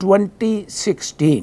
2016,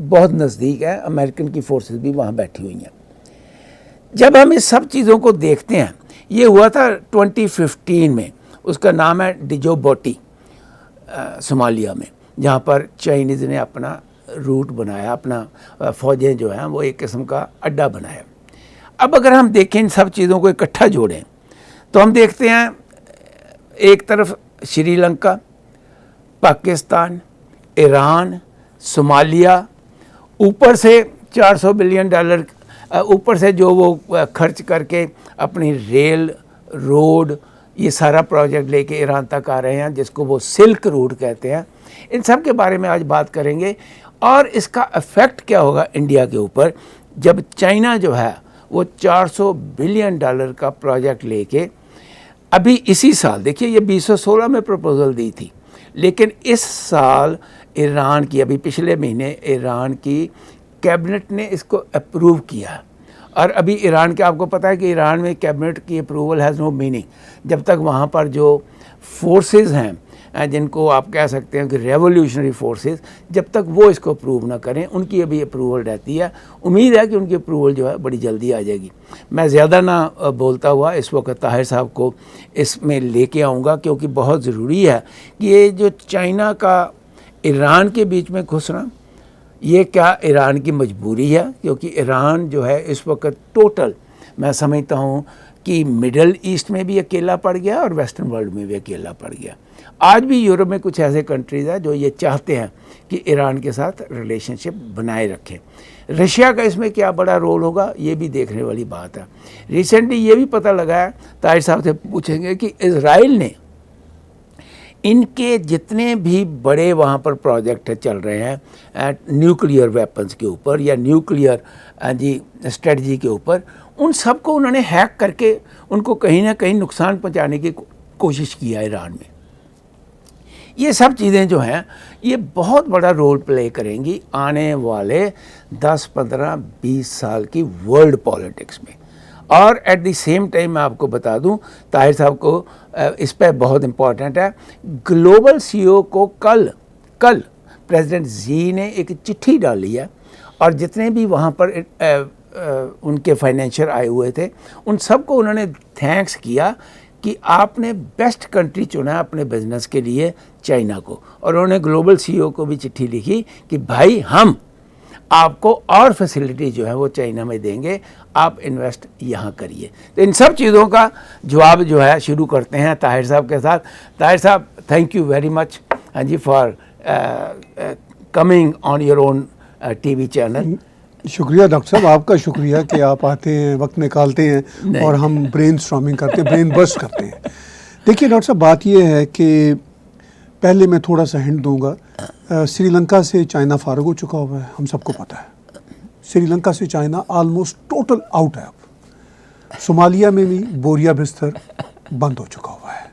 بہت نزدیک ہے، امریکن کی فورسز بھی وہاں بیٹھی ہوئی ہیں۔ جب ہم اس سب چیزوں کو دیکھتے ہیں، یہ ہوا تھا 2015 میں، اس کا نام ہے ڈجوبوٹی، صومالیہ میں، جہاں پر چائنیز نے اپنا روٹ بنایا، اپنا فوجیں جو ہیں وہ ایک قسم کا اڈا بنایا۔ اب اگر ہم دیکھیں ان سب چیزوں کو اکٹھا جوڑیں تو ہم دیکھتے ہیں ایک طرف شری لنکا، پاکستان، ایران، صومالیہ، اوپر سے $400 بلین اوپر سے جو وہ خرچ کر کے اپنی ریل، روڈ، یہ سارا پروجیکٹ لے کے ایران تک آ رہے ہیں، جس کو وہ سلک روٹ کہتے ہیں۔ ان سب کے بارے میں آج بات کریں گے، اور اس کا افیکٹ کیا ہوگا انڈیا کے اوپر جب چائنا جو ہے وہ $400 بلین کا پروجیکٹ لے کے ابھی اسی سال، دیکھیے یہ 2016 میں پروپوزل دی تھی، لیکن اس سال ایران کی، ابھی پچھلے مہینے ایران کی کیبنٹ نے اس کو اپروو کیا۔ اور ابھی ایران کے، آپ کو پتہ ہے کہ ایران میں کیبنٹ کی اپروول ہیز نو میننگ، جب تک وہاں پر جو فورسز ہیں جن کو آپ کہہ سکتے ہیں کہ ریولیوشنری فورسز، جب تک وہ اس کو اپروو نہ کریں، ان کی ابھی اپروول رہتی ہے۔ امید ہے کہ ان کی اپروول جو ہے بڑی جلدی آ جائے گی۔ میں زیادہ نہ بولتا ہوا اس وقت طاہر صاحب کو اس میں لے کے آؤں گا، کیونکہ بہت ضروری ہے کہ یہ جو چائنا کا ایران کے بیچ میں گھسنا، یہ کیا ایران کی مجبوری ہے؟ کیونکہ ایران جو ہے اس وقت ٹوٹل، میں سمجھتا ہوں کہ مڈل ایسٹ میں بھی اکیلا پڑ گیا اور ویسٹرن ورلڈ میں بھی اکیلا پڑ گیا۔ آج بھی یورپ میں کچھ ایسے کنٹریز ہیں جو یہ چاہتے ہیں کہ ایران کے ساتھ ریلیشن شپ بنائے رکھیں۔ رشیا کا اس میں کیا بڑا رول ہوگا، یہ بھی دیکھنے والی بات ہے۔ ریسنٹلی یہ بھی پتہ لگا ہے، طاہر صاحب سے پوچھیں گے، کہ اسرائیل نے ان کے جتنے بھی بڑے وہاں پر پروجیکٹ چل رہے ہیں نیوکلیئر ویپنز کے اوپر یا نیوکلیئر اسٹریٹجی کے اوپر، ان سب کو انہوں نے ہیک کر کے ان کو کہیں نہ کہیں نقصان پہنچانے کی کوشش کی ہے ایران میں۔ یہ سب چیزیں جو ہیں یہ بہت بڑا رول پلے کریں گی آنے والے 10، 15، 20 سال کی ورلڈ پالیٹکس میں۔ اور ایٹ دی سیم ٹائم میں آپ کو بتا دوں، طاہر صاحب کو اس پہ بہت امپورٹنٹ ہے، گلوبل سی او کو کل پریزیڈنٹ زی نے ایک چٹھی ڈالی ہے، اور جتنے بھی وہاں پر ان کے فائنینشیل آئے ہوئے تھے، ان سب کو انہوں نے تھینکس کیا کہ آپ نے بیسٹ کنٹری چنا ہے اپنے بزنس کے لیے چائنا کو۔ اور انہوں نے گلوبل سی او کو بھی چٹھی لکھی کہ بھائی ہم آپ کو اور فیسلٹی جو ہے وہ چائنا میں دیں گے، آپ انویسٹ یہاں کریے۔ تو ان سب چیزوں کا جواب جو ہے شروع کرتے ہیں طاہر صاحب کے ساتھ۔ طاہر صاحب، thank you very much for coming on your own T V channel. شکریہ ڈاکٹر صاحب، آپ کا شکریہ کہ آپ آتے ہیں، وقت نکالتے ہیں اور ہم برین اسٹارمنگ کرتے ہیں، برین برسٹ کرتے ہیں۔ دیکھیے ڈاکٹر صاحب، بات یہ ہے کہ پہلے میں تھوڑا سا ہنٹ دوں گا، سری لنکا سے چائنا فارغ ہو چکا ہوا ہے، ہم سب کو پتہ ہے۔ سری لنکا سے چائنا آلموسٹ ٹوٹل آؤٹ ہے اب۔ صومالیہ میں بھی بوریا بستر بند ہو چکا ہوا ہے،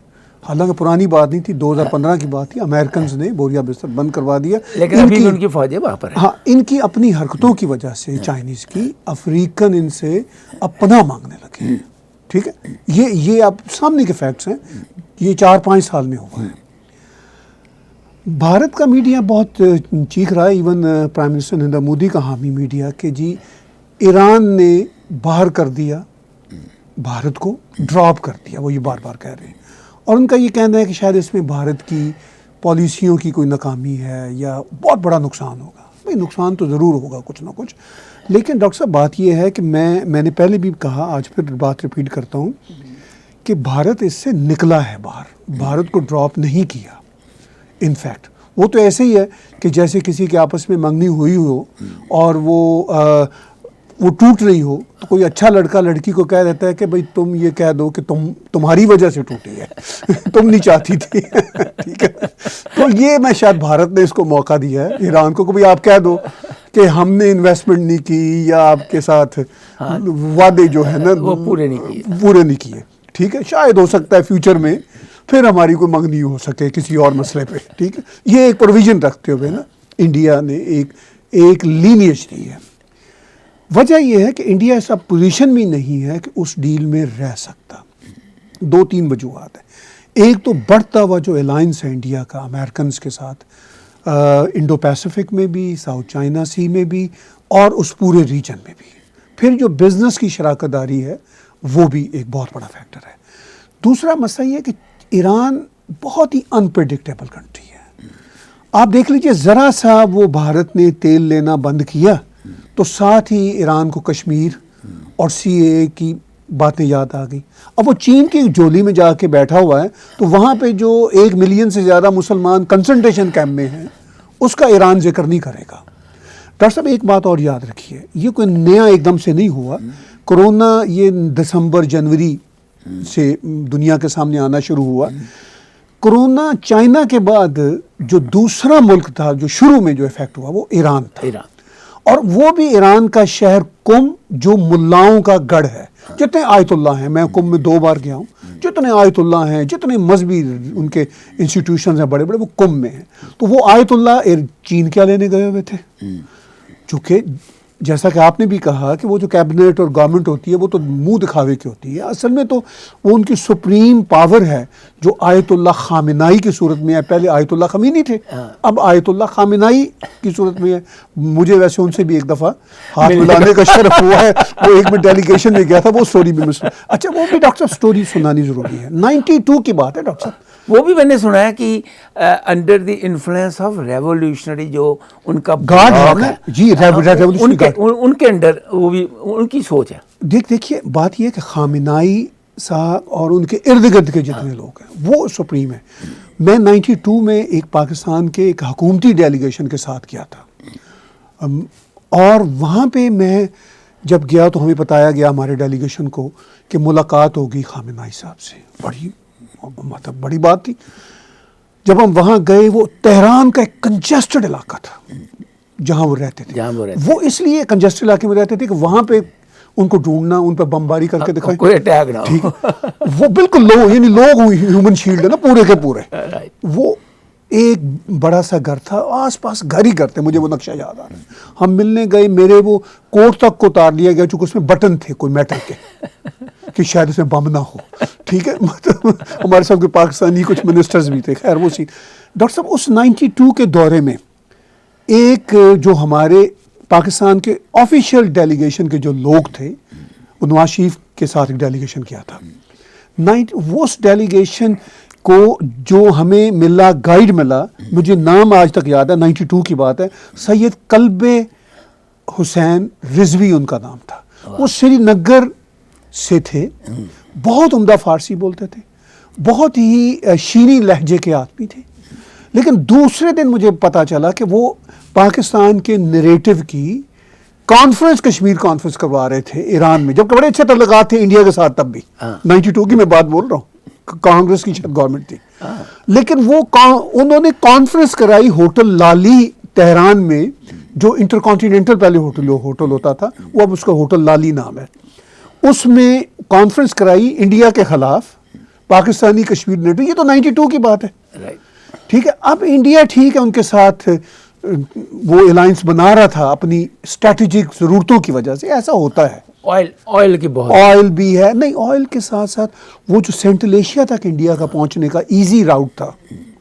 حالانکہ پرانی بات نہیں تھی، 2015 کی بات تھی، امریکنز نے بوریا بستر بند کروا دیا، لیکن ابھی ان کی فوجیں وہاں پر ہیں۔ ہاں، ان کی اپنی حرکتوں کی وجہ سے چائنیز کی، افریقن ان سے اب پناہ مانگنے لگے ہیں۔ ٹھیک ہے، یہ اب سامنے کے فیکٹس ہیں، یہ 4-5 سال میں ہوا ہے۔ بھارت کا میڈیا بہت چیخ رہا ہے، even prime minister Narendra Modi کا حامی میڈیا، کہ جی ایران نے باہر کر دیا بھارت کو، ڈراپ کر دیا، وہ یہ بار بار کہہ رہے ہیں۔ اور ان کا یہ کہنا ہے کہ شاید اس میں بھارت کی پالیسیوں کی کوئی ناکامی ہے یا بہت بڑا نقصان ہوگا۔ بھائی نقصان تو ضرور ہوگا کچھ نہ کچھ، لیکن ڈاکٹر صاحب بات یہ ہے کہ میں نے پہلے بھی کہا، آج پھر بات ریپیٹ کرتا ہوں کہ بھارت اس سے نکلا ہے باہر، بھارت کو ڈراپ نہیں کیا۔ انفیکٹ وہ تو ایسے ہی ہے کہ جیسے کسی کے آپس میں منگنی ہوئی ہو اور وہ ٹوٹ رہی ہو، تو کوئی اچھا لڑکا لڑکی کو کہہ دیتا ہے کہ بھائی تم یہ کہہ دو کہ تمہاری وجہ سے ٹوٹی ہے، تم نہیں چاہتی تھی۔ ٹھیک ہے، تو یہ میں شاید بھارت نے اس کو موقع دیا ہے ایران کو کہ بھائی آپ کہہ دو کہ ہم نے انویسٹمنٹ نہیں کی یا آپ کے ساتھ وعدے جو ہے نا وہ پورے نہیں کیے۔ ٹھیک ہے، شاید ہو سکتا ہے فیوچر میں پھر ہماری کوئی منگنی ہو سکے کسی اور مسئلے پہ۔ ٹھیک ہے، یہ ایک پروویژن رکھتے ہوئے نا انڈیا نے ایک لینیج دی ہے۔ وجہ یہ ہے کہ انڈیا ایسا پوزیشن میں نہیں ہے کہ اس ڈیل میں رہ سکتا۔ 2-3 وجوہات ہیں۔ ایک تو بڑھتا ہوا جو الائنس ہے انڈیا کا امریکنز کے ساتھ، انڈو پیسیفک میں بھی، ساؤتھ چائنا سی میں بھی، اور اس پورے ریجن میں بھی. پھر جو بزنس کی شراکت داری ہے وہ بھی ایک بہت بڑا فیکٹر ہے. دوسرا مسئلہ یہ ہے کہ ایران بہت ہی انپریڈکٹیبل کنٹری ہے. آپ دیکھ لیجئے ذرا سا وہ بھارت نے تیل لینا بند کیا تو ساتھ ہی ایران کو کشمیر اور CAA کی باتیں یاد آ گئی. اب وہ چین کی جولی میں جا کے بیٹھا ہوا ہے تو وہاں پہ جو 1 ملین سے زیادہ مسلمان کنسنٹریشن کیمپ میں ہیں اس کا ایران ذکر نہیں کرے گا. ڈاکٹر صاحب ایک بات اور یاد رکھیے، یہ کوئی نیا ایک دم سے نہیں ہوا. کرونا یہ دسمبر جنوری سے دنیا کے سامنے آنا شروع ہوا. کرونا چائنا کے بعد جو دوسرا ملک تھا جو شروع میں جو افیکٹ ہوا وہ ایران تھا. اور وہ بھی ایران کا شہر قم جو ملاؤں کا گڑھ ہے. جتنے آیت اللہ ہیں، میں قم میں 2 بار گیا ہوں، جتنے آیت اللہ ہیں، جتنے مذہبی ان کے انسٹیٹیوشنز ہیں بڑے بڑے، وہ قم میں ہیں. تو وہ آیت اللہ چین کیا لینے گئے ہوئے تھے؟ چونکہ جیسا کہ آپ نے بھی کہا کہ وہ جو کیبنٹ اور گورنمنٹ ہوتی ہے وہ تو منہ دکھاوے کی ہوتی ہے. اصل میں تو وہ ان کی سپریم پاور ہے جو آیت اللہ خامنائی کی صورت میں ہے. پہلے آیت اللہ خمینی تھے، اب آیت اللہ خامنائی کی صورت میں ہے. مجھے ویسے ان سے بھی ایک دفعہ ہاتھ ملانے کا شرف ہوا ہے. وہ ایک میں ڈیلیگیشن میں گیا تھا، وہ سٹوری بھی اچھا وہ بھی ڈاکٹر صاحب سٹوری سنانی ضروری ہے. 92 کی بات ہے ڈاکٹر صاحب. وہ بھی میں نے سنا ہے کہ under the influence of revolutionary جو ان کا گارڈ ہے جی، ان کے انڈر وہ بھی ان کی سوچ ہے. دیکھیے بات یہ ہے کہ خامنائی صاحب اور ان کے ارد گرد کے جتنے لوگ ہیں وہ سپریم ہیں. میں 92 میں ایک پاکستان کے ایک حکومتی ڈیلیگیشن کے ساتھ گیا تھا، اور وہاں پہ میں جب گیا تو ہمیں بتایا گیا ہمارے ڈیلیگیشن کو کہ ملاقات ہوگی خامنائی صاحب سے. بڑی بات تھی. جب ہم وہاں گئے وہ تہران کا ایک کنجسٹڈ علاقہ تھا جہاں وہ رہتے تھے. وہ اس لیے کنجسٹڈ علاقے میں رہتے تھے کہ وہاں پہ ان کو ڈھونڈنا، ان پہ بمباری کر کے دکھائیں کوئی اٹیک نہ ٹھیک. وہ بالکل لوگ یعنی لوگ ہیومن شیلڈ ہے نا پورے کے پورے. وہ ایک بڑا سا گھر تھا، آس پاس گھر ہی گھر تھے. مجھے وہ نقشہ یاد آ رہا ہے. ہم ملنے گئے، میرے وہ کوٹ تک کو اتار لیا گیا چونکہ اس میں بٹن تھے کوئی میٹل کے کہ شاید اس میں بم نہ ہو. ٹھیک ہے، ہمارے ساتھ کے پاکستانی کچھ منسٹرز بھی تھے. خیر وہ سی ڈاکٹر صاحب اس 92 کے دورے میں ایک جو ہمارے پاکستان کے آفیشیل ڈیلیگیشن کے جو لوگ تھے وہ نواز شریف کے ساتھ ایک ڈیلیگیشن کیا تھا. وہ اس ڈیلیگیشن کو جو ہمیں ملا، گائیڈ ملا، مجھے نام آج تک یاد ہے، 92 کی بات ہے، سید قلب حسین رضوی ان کا نام تھا. وہ سری نگر سے تھے، بہت عمدہ فارسی بولتے تھے، بہت ہی شیریں لہجے کے آدمی تھے. لیکن دوسرے دن مجھے پتا چلا کہ وہ پاکستان کے نیریٹو کی کانفرنس، کشمیر کانفرنس کروا رہے تھے ایران میں، جبکہ بڑے اچھے تعلقات تھے انڈیا کے ساتھ تب بھی. 92 کی میں بات بول رہا ہوں، کانگریس کی شاید گورنمنٹ تھی. لیکن وہ انہوں نے کانفرنس کرائی ہوٹل لالی تہران میں، جو انٹر کانٹیننٹل پہلے ہوٹل ہوتا تھا، وہ اب اس کا ہوٹل لالی نام ہے. اس میں کانفرنس کرائی انڈیا کے خلاف، پاکستانی کشمیر نیٹو. یہ تو 92 کی بات ہے. ٹھیک ہے، اب انڈیا ٹھیک ہے ان کے ساتھ وہ الائنس بنا رہا تھا اپنی اسٹریٹجک ضرورتوں کی وجہ سے. ایسا ہوتا ہے. آئل کی بہت آئل بھی ہے، نہیں آئل کے ساتھ ساتھ وہ جو سینٹرل ایشیا تک انڈیا کا پہنچنے کا ایزی راؤٹ تھا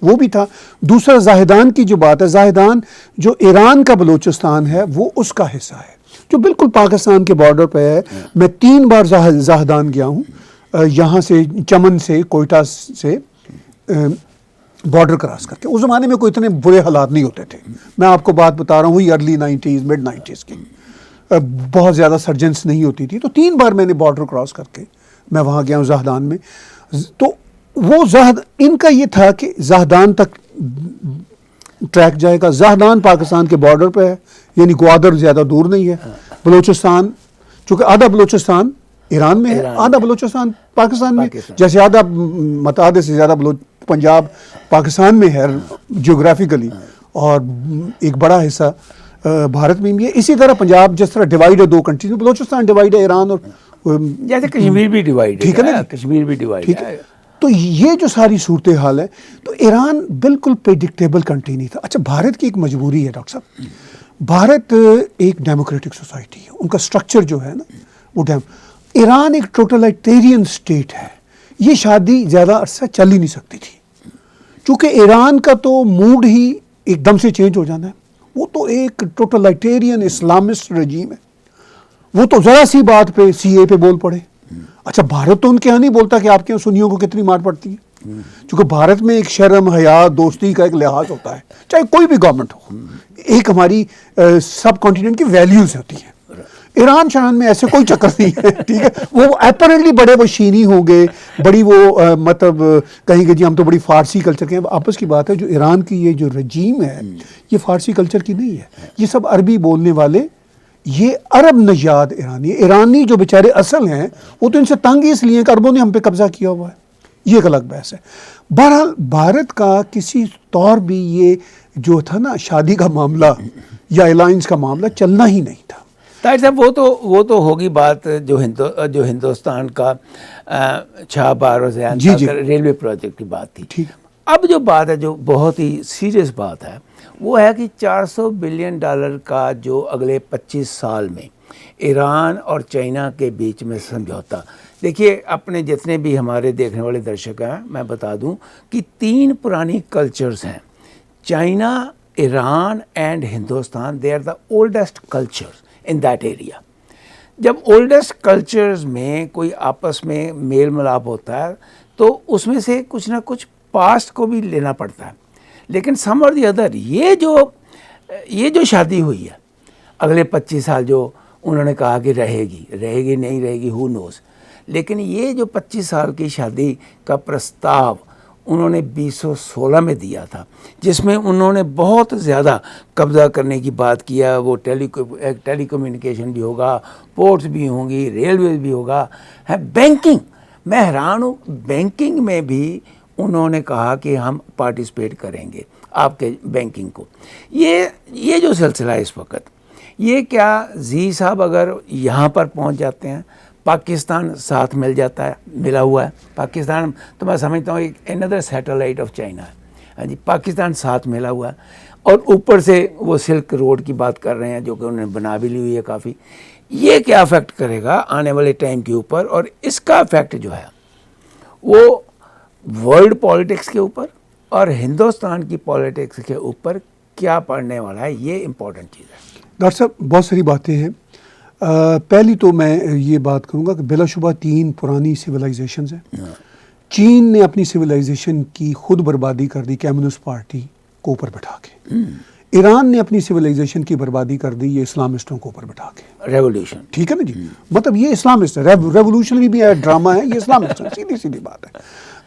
وہ بھی تھا. دوسرا زاہدان کی جو بات ہے، زاہدان جو ایران کا بلوچستان ہے وہ اس کا حصہ ہے جو بالکل پاکستان کے بارڈر پہ ہے. میں 3 بار زاہدان گیا ہوں، یہاں سے چمن سے، کوئٹہ سے بارڈر کراس کر کے. اس زمانے میں کوئی اتنے برے حالات نہیں ہوتے تھے. میں آپ کو بات بتا رہا ہوں وہی ارلی 90s مڈ 90s کی. بہت زیادہ سرجنس نہیں ہوتی تھی. تو 3 بار میں نے بارڈر کراس کر کے میں وہاں گیا ہوں زاہدان میں. تو وہ ان کا یہ تھا کہ زاہدان تک ٹریک جائے گا. زاہدان پاکستان کے بارڈر پہ ہے، یعنی گوادر زیادہ دور نہیں ہے. بلوچستان چونکہ آدھا بلوچستان ایران میں ہے، آدھا بلوچستان پاکستان میں، جیسے آدھا آدھے سے زیادہ پنجاب پاکستان میں ہے جیوگرافیکلی، اور ایک بڑا حصہ بھارت میں بھی ہے. اسی طرح پنجاب جس طرح ڈیوائڈ ہے 2 کنٹریز میں، بلوچستان ڈیوائڈ ہے ایران اور جیسے کشمیر بھی ڈیوائڈ ہے. ٹھیک ہے نا، کشمیر بھی ڈیوائڈ ہے. تو یہ جو ساری صورتحال ہے، تو ایران بالکل پریڈکٹیبل کنٹری نہیں تھا. اچھا بھارت کی ایک مجبوری ہے ڈاکٹر صاحب، بھارت ایک ڈیموکریٹک سوسائٹی ہے، ان کا سٹرکچر جو ہے نا وہ ایران ایک ٹوٹلائٹیرین اسٹیٹ ہے. یہ شادی زیادہ عرصہ چل ہی نہیں سکتی تھی، چونکہ ایران کا تو موڈ ہی ایک دم سے چینج ہو جانا ہے. وہ تو ایک ٹوٹلائٹیرین اسلامسٹ رجیم ہے. وہ تو ذرا سی بات پہ سی اے پہ بول پڑے. اچھا بھارت تو ان کے یہاں نہیں بولتا کہ آپ کے یہاں سنیوں کو کتنی مار پڑتی ہے. چونکہ بھارت میں ایک شرم حیا دوستی کا ایک لحاظ ہوتا ہے, چاہے کوئی بھی گورنمنٹ ہو. ایک ہماری سب کانٹیننٹ کی ویلیوز ہوتی ہیں. ایران شان میں ایسے کوئی چکر نہیں ہے, ٹھیک ہے. وہ اپیرنٹلی بڑے وہ شینی ہوں گے, بڑی وہ مطلب کہیں گے جی ہم تو بڑی فارسی کلچر کے ہیں. آپس کی بات ہے, جو ایران کی یہ جو رجیم ہے یہ فارسی کلچر کی نہیں ہے. یہ سب عربی بولنے والے, یہ عرب نژاد ایرانی. ایرانی جو بیچارے اصل ہیں وہ تو ان سے تنگ اس لیے کہ عربوں نے ہم پہ قبضہ کیا ہوا ہے. یہ ایک الگ بحث ہے. بہرحال بھارت کا کسی طور بھی یہ جو تھا نا شادی کا معاملہ یا الائنس کا معاملہ چلنا ہی نہیں تھا. طاہر صاحب وہ تو ہوگی بات جو ہندوستان کا چھابار اور زیان ریلوے پروجیکٹ کی بات تھی. اب جو بات ہے جو بہت ہی سیریس بات ہے وہ ہے کہ $400 بلین کا جو اگلے 25 سال میں ایران اور چائنا کے بیچ میں سمجھوتا. دیکھیے اپنے جتنے بھی ہمارے دیکھنے والے درشک ہیں میں بتا دوں کہ 3 پرانی کلچرز ہیں, China, Iran and Hindustan. They are the oldest cultures in that area. جب اولڈسٹ کلچرز میں کوئی آپس میں میل ملاپ ہوتا ہے تو اس میں سے کچھ نہ کچھ پاسٹ کو بھی لینا پڑتا ہے. لیکن سم اور دی ادر یہ جو شادی ہوئی ہے اگلے 25 سال جو انہوں نے کہا کہ رہے گی نہیں رہے گی ہو نوز, لیکن یہ جو 25 سال کی شادی کا پرستاو انہوں نے 2016 میں دیا تھا, جس میں انہوں نے بہت زیادہ قبضہ کرنے کی بات کیا. وہ ٹیلی کمیونیکیشن بھی ہوگا, پورٹس بھی ہوں گی, ریلویز بھی ہوگا, ہے بینکنگ. میں حیران ہوں, بینکنگ میں بھی انہوں نے کہا کہ ہم پارٹیسپیٹ کریں گے آپ کے بینکنگ کو. یہ جو سلسلہ ہے اس وقت, یہ کیا زی صاحب اگر یہاں پر پہنچ جاتے ہیں, پاکستان ساتھ ملا ہوا ہے. پاکستان تو میں سمجھتا ہوں ایک another satellite آف چائنا ہے. ہاں جی, پاکستان ساتھ ملا ہوا ہے اور اوپر سے وہ سلک روڈ کی بات کر رہے ہیں جو کہ انہوں نے بنا بھی لی ہوئی ہے کافی. یہ کیا افیکٹ کرے گا آنے والے ٹائم کے اوپر, اور اس کا افیکٹ جو ہے وہ ورلڈ پالیٹکس کے اوپر اور ہندوستان کی پالیٹکس کے اوپر کیا پڑنے والا ہے, یہ امپورٹنٹ چیز ہے. ڈاکٹر صاحب بہت ساری باتیں ہیں. پہلی تو میں یہ بات کروں گا کہ بلا شبہ 3 پرانی سویلائزیشنز ہیں. چین نے اپنی سویلائزیشن کی خود بربادی کر دی کمیونسٹ پارٹی کو اوپر بٹھا کے. ایران نے اپنی سویلائزیشن کی بربادی کر دی یہ اسلامسٹوں کو اوپر بٹھا کے. ریولیوشن, ٹھیک ہے نا جی, مطلب یہ اسلامسٹ ہے, ریولیوشنری بھی ہے, ڈرامہ ہے, یہ اسلامسٹ ہے, سیدھی بات ہے.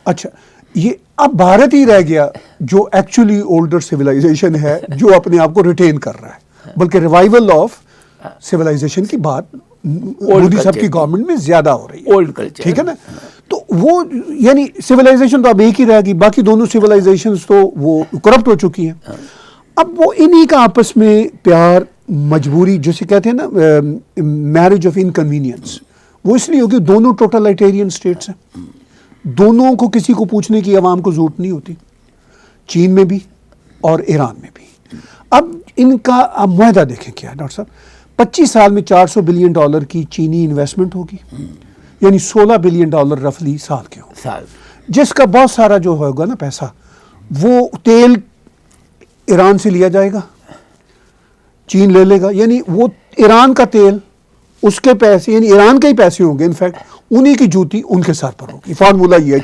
اچھا یہ اب بھارت ہی رہ گیا جو ایکچولی اولڈر سویلائزیشن ہے جو اپنے آپ کو ریٹین کر رہا ہے, بلکہ ریوائول آف سویلائزیشن کی بات مودی صاحب کی گورنمنٹ میں زیادہ ہو رہی ہے. اولڈ کلچر, ٹھیک ہے نا. تو وہ یعنی سویلائزیشن تو اب ایک ہی رہ گی, باقی دونوں سویلائزیشنز تو وہ کرپٹ ہو چکی ہیں. اب وہ انہی کا آپس میں پیار مجبوری جسے کہتے ہیں نا میرج آف انکنوینئنس, وہ اس لیے ہوگی دونوں ٹوٹلائٹیرین اسٹیٹس ہیں. دونوں کو کسی کو پوچھنے کی عوام کو ضرورت نہیں ہوتی, چین میں بھی اور ایران میں بھی. اب ان کا اب معاہدہ دیکھیں کیا ہے ڈاکٹر صاحب, 25 سال میں $400 بلین کی چینی انویسٹمنٹ ہوگی, یعنی $16 بلین رفلی سال کے ہوں, جس کا بہت سارا جو ہوگا نا پیسہ وہ تیل ایران سے لیا جائے گا, چین لے لے گا, یعنی وہ ایران کا تیل اس کے پیسے یعنی ایران کے ہی پیسے ہوں گے, انفیکٹ انہی کی جوتی ان کے سر پر ہوگی. فارمولہ یہ ہے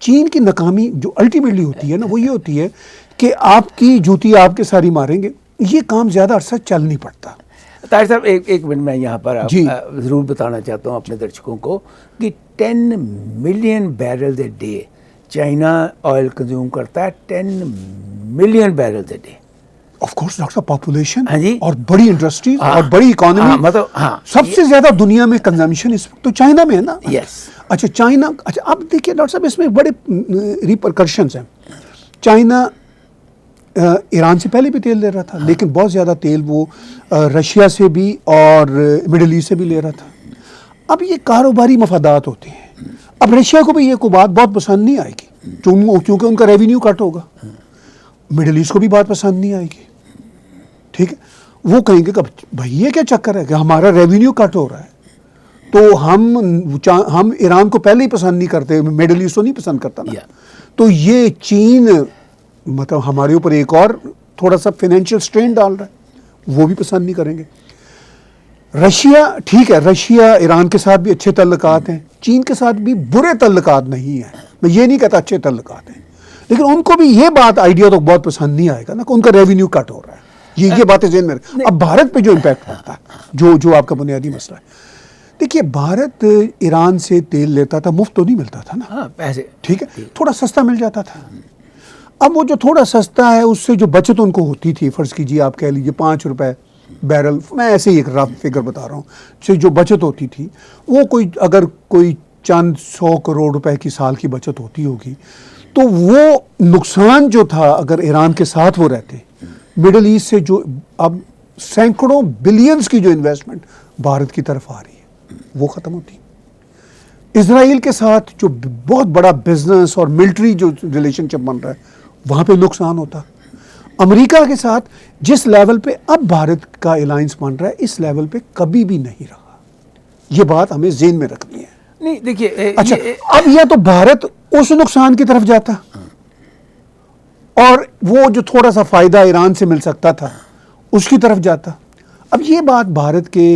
چین کی ناکامی جو الٹیمیٹلی ہوتی ہے نا وہ یہ ہوتی ہے کہ آپ کی جوتی آپ کے ساری ماریں گے. یہ کام زیادہ عرصہ چل نہیں پڑتا. طاہر صاحب ایک منٹ میں یہاں پر ضرور بتانا چاہتا ہوں اپنے درشکوں کو کہ 10 million barrel a day China oil consume کرتا ہے, 10 million barrel a day. Of course doctor صاحب پاپولیشن اور بڑی انڈسٹریز اور بڑی اکانومی, مطلب سب سے زیادہ دنیا میں کنزمپشن اس وقت تو چائنا میں ہے نا. یس. اچھا چائنا, اچھا اب دیکھیے ڈاکٹر صاحب اس میں بڑے ریپرکشنز ہیں. چائنا ایران سے پہلے بھی تیل لے رہا تھا, لیکن بہت زیادہ تیل وہ رشیا سے بھی اور مڈل ایسٹ سے بھی لے رہا تھا. اب یہ کاروباری مفادات ہوتے ہیں. اب رشیا کو بھی یہ کو بات بہت پسند نہیں آئے گی کیونکہ ان کا ریونیو کٹ ہوگا. مڈل ایسٹ کو بھی بات پسند نہیں آئے گی, ٹھیک ہے. وہ کہیں گے کہ بھائی یہ کیا چکر ہے کہ ہمارا ریونیو کٹ ہو رہا ہے, تو ہم ایران کو پہلے ہی پسند نہیں کرتے, مڈل ایسٹ کو نہیں پسند کرتا نا. تو یہ چین مطلب ہمارے اوپر ایک اور تھوڑا سا فائنینشیل سٹرین ڈال رہا ہے، وہ بھی پسند نہیں کریں گے۔ رشیا ٹھیک ہے، رشیا ایران کے ساتھ بھی اچھے تعلقات ہیں، چین کے ساتھ بھی برے تعلقات نہیں ہیں، میں یہ نہیں کہتا اچھے تعلقات ہیں، لیکن ان کو بھی یہ بات آئیڈیا تو بہت پسند نہیں آئے گا نا کہ ان کا ریونیو کٹ ہو رہا ہے، یہ باتیں ذہن میں رکھیں۔ اب بھارت پہ جو امپیکٹ پڑتا ہے، جو آپ کا بنیادی مسئلہ ہے، دیکھیے بھارت ایران سے تیل لیتا تھا، مفت تو نہیں ملتا تھا نا، پیسے ٹھیک ہے، تھوڑا سستا مل جاتا تھا۔ اب وہ جو تھوڑا سستا ہے اس سے جو بچت ان کو ہوتی تھی، فرض کیجیے آپ کہہ لیجیے 5 روپے بیرل، میں ایسے ہی ایک رف فگر بتا رہا ہوں، سے جو بچت ہوتی تھی وہ اگر کوئی چند 100 کروڑ روپے کی سال کی بچت ہوتی ہوگی، تو وہ نقصان جو تھا اگر ایران کے ساتھ وہ رہتے، مڈل ایسٹ سے جو اب سینکڑوں بلینز کی جو انویسٹمنٹ بھارت کی طرف آ رہی ہے وہ ختم ہوتی۔ اسرائیل کے ساتھ جو بہت بڑا بزنس اور ملٹری جو ریلیشن شپ بن رہا ہے وہاں پہ نقصان ہوتا۔ امریکہ کے ساتھ جس لیول پہ اب بھارت کا الائنس بن رہا ہے اس لیول پہ کبھی بھی نہیں رہا، یہ بات ہمیں ذہن میں رکھنی ہے۔ نہیں دیکھیے، اچھا اب یہ تو بھارت اس نقصان کی طرف جاتا اور وہ جو تھوڑا سا فائدہ ایران سے مل سکتا تھا اس کی طرف جاتا۔ اب یہ بات بھارت کے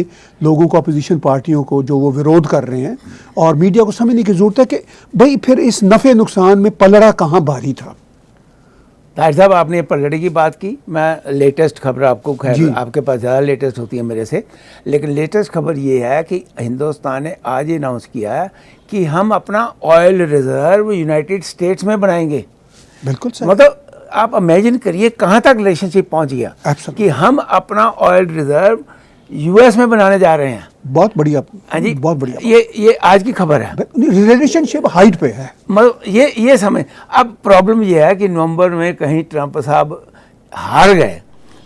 لوگوں کو، اپوزیشن پارٹیوں کو جو وہ ویرودھ کر رہے ہیں اور میڈیا کو سمجھنے کی ضرورت ہے کہ بھئی پھر اس نفع نقصان میں پلڑا کہاں بھاری تھا۔ طاہر صاحب آپ نے پلڑے کی بات کی، میں لیٹسٹ خبر آپ کو، خیر آپ کے پاس زیادہ لیٹسٹ ہوتی ہے میرے سے، لیکن لیٹسٹ خبر یہ ہے کہ ہندوستان نے آج اناؤنس کیا ہے کہ ہم اپنا آئل ریزرو یونائٹڈ اسٹیٹس میں بنائیں گے۔ بالکل صحیح۔ مطلب آپ امیجن کریے کہاں تک ریلیشن شپ پہنچ گیا کہ ہم اپنا آئل ریزرو یو ایس میں بنانے جا رہے ہیں۔ بہت بڑھیا، جی بہت بڑھیا، یہ آج کی خبر ہے، ریلیشن شپ ہائٹ پہ ہے۔ مطلب یہ سمجھ، اب پرابلم یہ ہے کہ نومبر میں کہیں ٹرمپ صاحب ہار گئے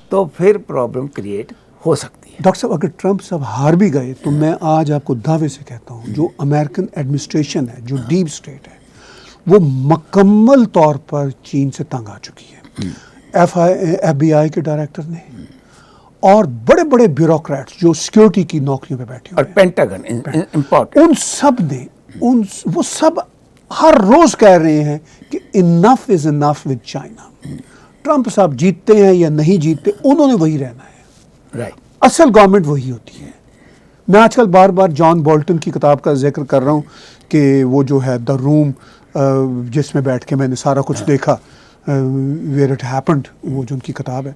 تو پھر پرابلم کریٹ ہو سکتی ہے۔ ڈاکٹر صاحب اگر ٹرمپ صاحب ہار بھی گئے تو میں آج آپ کو دعوے سے کہتا ہوں جو امریکن ایڈمنسٹریشن ہے، جو ڈیپ اسٹیٹ ہے، وہ مکمل طور پر چین سے تنگ آ چکی ہے۔ ایف بی آئی کے ڈائریکٹر نے اور بڑے بڑے بیوروکریٹس جو سیکورٹی کی نوکریوں پہ بیٹھے اور ہوئے ہیں، پینٹاگن امپورٹ، ان سب نے وہ سب ہر روز کہہ رہے ہیں کہ انف از انف ود چائنا۔ ٹرمپ صاحب جیتتے ہیں یا نہیں جیتتے انہوں نے وہی رہنا ہے، رائٹ۔ اصل گورنمنٹ وہی ہوتی ہے۔ میں آج کل بار بار جان بولٹن کی کتاب کا ذکر کر رہا ہوں کہ وہ جو ہے دا روم، جس میں بیٹھ کے میں نے سارا کچھ دیکھا، ویئر اٹ ہیپنڈ، وہ جو ان کی کتاب ہے،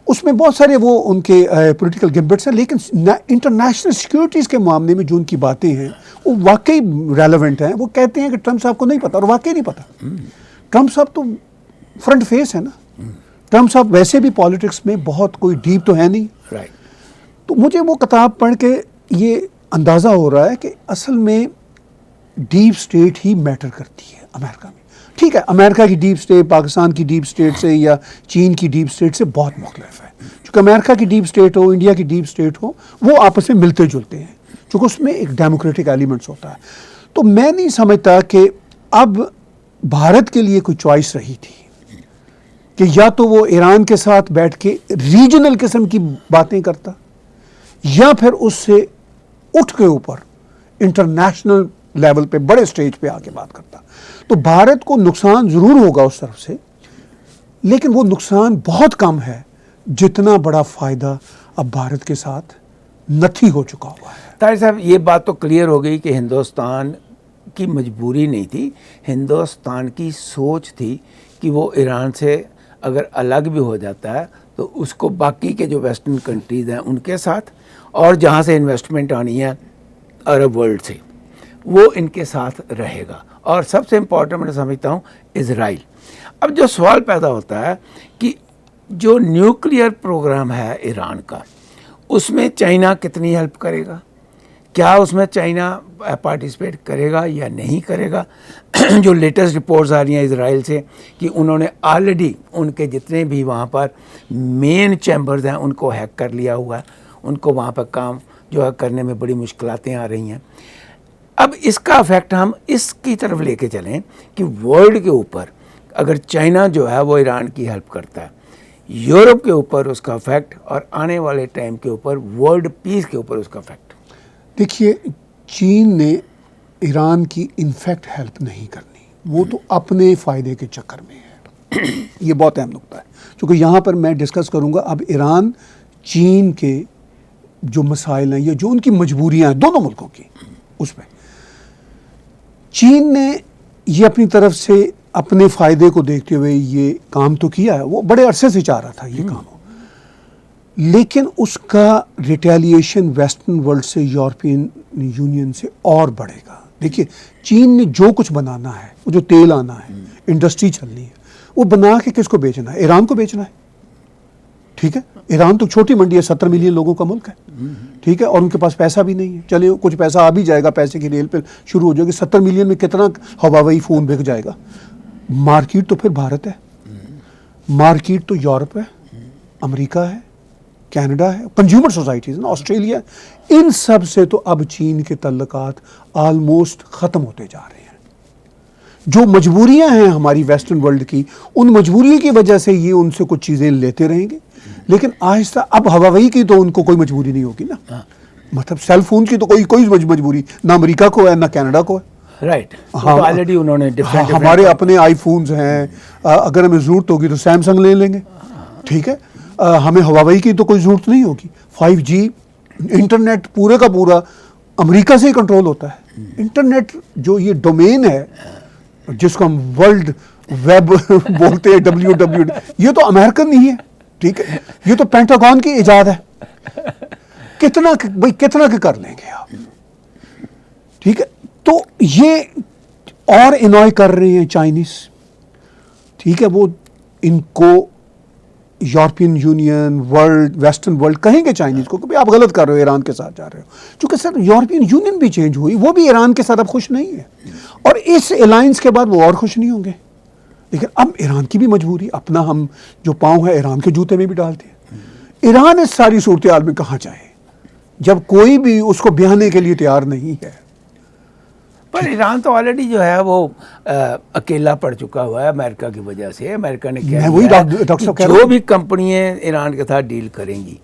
اس میں بہت سارے وہ ان کے پولیٹیکل گمبٹس ہیں، لیکن انٹرنیشنل سیکورٹیز کے معاملے میں جو ان کی باتیں ہیں وہ واقعی ریلیونٹ ہیں۔ وہ کہتے ہیں کہ ٹرمپ صاحب کو نہیں پتا، اور واقعی نہیں پتا۔ ٹرمپ صاحب تو فرنٹ فیس ہے نا، ٹرمپ صاحب ویسے بھی پالیٹکس میں بہت کوئی ڈیپ تو ہے نہیں، رائٹ۔ تو مجھے وہ کتاب پڑھ کے یہ اندازہ ہو رہا ہے کہ اصل میں ڈیپ اسٹیٹ ہی میٹر کرتی ہے امریکہ میں۔ ٹھیک ہے، امریکہ کی ڈیپ اسٹیٹ پاکستان کی ڈیپ اسٹیٹ سے یا چین کی ڈیپ اسٹیٹ سے بہت مختلف ہے۔ چونکہ امریکہ کی ڈیپ اسٹیٹ ہو، انڈیا کی ڈیپ اسٹیٹ ہو، وہ آپس میں ملتے جلتے ہیں، چونکہ اس میں ایک ڈیموکریٹک ایلیمنٹس ہوتا ہے۔ تو میں نہیں سمجھتا کہ اب بھارت کے لیے کوئی چوائس رہی تھی کہ یا تو وہ ایران کے ساتھ بیٹھ کے ریجنل قسم کی باتیں کرتا یا پھر اس سے اٹھ کے اوپر انٹرنیشنل لیول پہ بڑے سٹیج پہ آ کے بات کرتا۔ تو بھارت کو نقصان ضرور ہوگا اس طرف سے، لیکن وہ نقصان بہت کم ہے جتنا بڑا فائدہ اب بھارت کے ساتھ نتھی ہو چکا ہوا ہے۔ طاہر صاحب یہ بات تو کلیئر ہو گئی کہ ہندوستان کی مجبوری نہیں تھی، ہندوستان کی سوچ تھی کہ وہ ایران سے اگر الگ بھی ہو جاتا ہے تو اس کو باقی کے جو ویسٹرن کنٹریز ہیں ان کے ساتھ، اور جہاں سے انویسٹمنٹ آنی ہے عرب ورلڈ سے، وہ ان کے ساتھ رہے گا۔ اور سب سے امپورٹنٹ میں سمجھتا ہوں اسرائیل۔ اب جو سوال پیدا ہوتا ہے کہ جو نیوکلیئر پروگرام ہے ایران کا، اس میں چائنا کتنی ہیلپ کرے گا؟ کیا اس میں چائنا پارٹیسپیٹ کرے گا یا نہیں کرے گا؟ جو لیٹسٹ رپورٹس آ رہی ہیں اسرائیل سے کہ انہوں نے آلریڈی ان کے جتنے بھی وہاں پر مین چیمبرز ہیں ان کو ہیک کر لیا ہوا ہے، ان کو وہاں پر کام جو ہے کرنے میں بڑی مشکلاتیں آ رہی ہیں۔ اب اس کا افیکٹ ہم اس کی طرف لے کے چلیں کہ ورلڈ کے اوپر اگر چائنا جو ہے وہ ایران کی ہیلپ کرتا ہے، یورپ کے اوپر اس کا افیکٹ، اور آنے والے ٹائم کے اوپر ورلڈ پیس کے اوپر اس کا افیکٹ۔ دیکھیے چین نے ایران کی انفیکٹ ہیلپ نہیں کرنی، وہ تو اپنے فائدے کے چکر میں ہے۔ یہ بہت اہم نقطہ ہے، چونکہ یہاں پر میں ڈسکس کروں گا اب ایران چین کے جو مسائل ہیں یا جو ان کی مجبوریاں ہیں دونوں ملکوں کی، اس پہ چین نے یہ اپنی طرف سے اپنے فائدے کو دیکھتے ہوئے یہ کام تو کیا ہے، وہ بڑے عرصے سے چاہ رہا تھا یہ کام ہو، لیکن اس کا ریٹیلیشن ویسٹرن ورلڈ سے، یورپین یونین سے اور بڑھے گا۔ دیکھیے چین نے جو کچھ بنانا ہے، وہ جو تیل آنا ہے، انڈسٹری چلنی ہے، وہ بنا کے کس کو بیچنا ہے؟ ایران کو بیچنا ہے، ٹھیک ہے؟ ایران تو چھوٹی منڈی ہے، 70 ملین لوگوں کا ملک ہے، ٹھیک ہے، اور ان کے پاس پیسہ بھی نہیں ہے، چلے کچھ پیسہ آ بھی جائے گا، پیسے کی ریل پہ شروع ہو جائے گی، 70 ملین میں کتنا ہواوی فون بک جائے گا؟ مارکیٹ تو پھر بھارت ہے، مارکیٹ تو یورپ ہے، امریکہ ہے، کینیڈا ہے، کنزیومر سوسائٹیز نا، آسٹریلیا، ان سب سے تو اب چین کے تعلقات آلموسٹ ختم ہوتے جا رہے ہیں۔ جو مجبوریاں ہیں ہماری ویسٹرن ورلڈ کی، ان مجبوریوں کی وجہ سے یہ ان سے کچھ چیزیں لیتے رہیں گے، لیکن آہستہ اب ہواوی کی تو ان کو کوئی مجبوری نہیں ہوگی نا، مطلب سیل فون کی تو کوئی مجبوری نہ امریکہ کو ہے نہ کینیڈا کو ہے، رائٹ، آلریڈی انہوں نے ہمارے اپنے آئی فونز ہیں، اگر ہمیں ضرورت ہوگی تو سیمسنگ لے لیں گے، ٹھیک ہے، ہمیں ہواوی کی تو کوئی ضرورت نہیں ہوگی۔ 5G انٹرنیٹ پورے کا پورا امریکہ سے ہی کنٹرول ہوتا ہے، انٹرنیٹ جو یہ ڈومین ہے جس کو ہم ورلڈ ویب بولتے ہیں، WWW، یہ تو امریکن نہیں ہے، ٹھیک ہے، یہ تو پینٹاگون کی ایجاد ہے، کتنا کہ کر لیں گے آپ، ٹھیک ہے، تو یہ اور انوائے کر رہے ہیں چائنیز، ٹھیک ہے، وہ ان کو European union, world, western world کہیں گے چائنیز کو کہ بھئی آپ غلط کر رہے ہو، ایران کے ساتھ جا رہے ہو، چونکہ سر یورپین یونین بھی چینج ہوئی، وہ بھی ایران کے ساتھ اب خوش نہیں ہے، اور اس الائنس کے بعد وہ اور خوش نہیں ہوں گے، لیکن اب ایران کی بھی مجبوری، اپنا ہم جو پاؤں ہے ایران کے جوتے میں بھی ڈالتے ہیں۔ ایران اس ساری صورتحال میں کہاں جائے جب کوئی بھی اس کو بہانے کے لیے تیار نہیں ہے؟ پر ایران تو آلریڈی جو ہے وہ اکیلا پڑ چکا ہوا ہے امریکہ کی وجہ سے۔ امریکہ نے کیا جو بھی کمپنیاں ایران کے ساتھ ڈیل کریں گی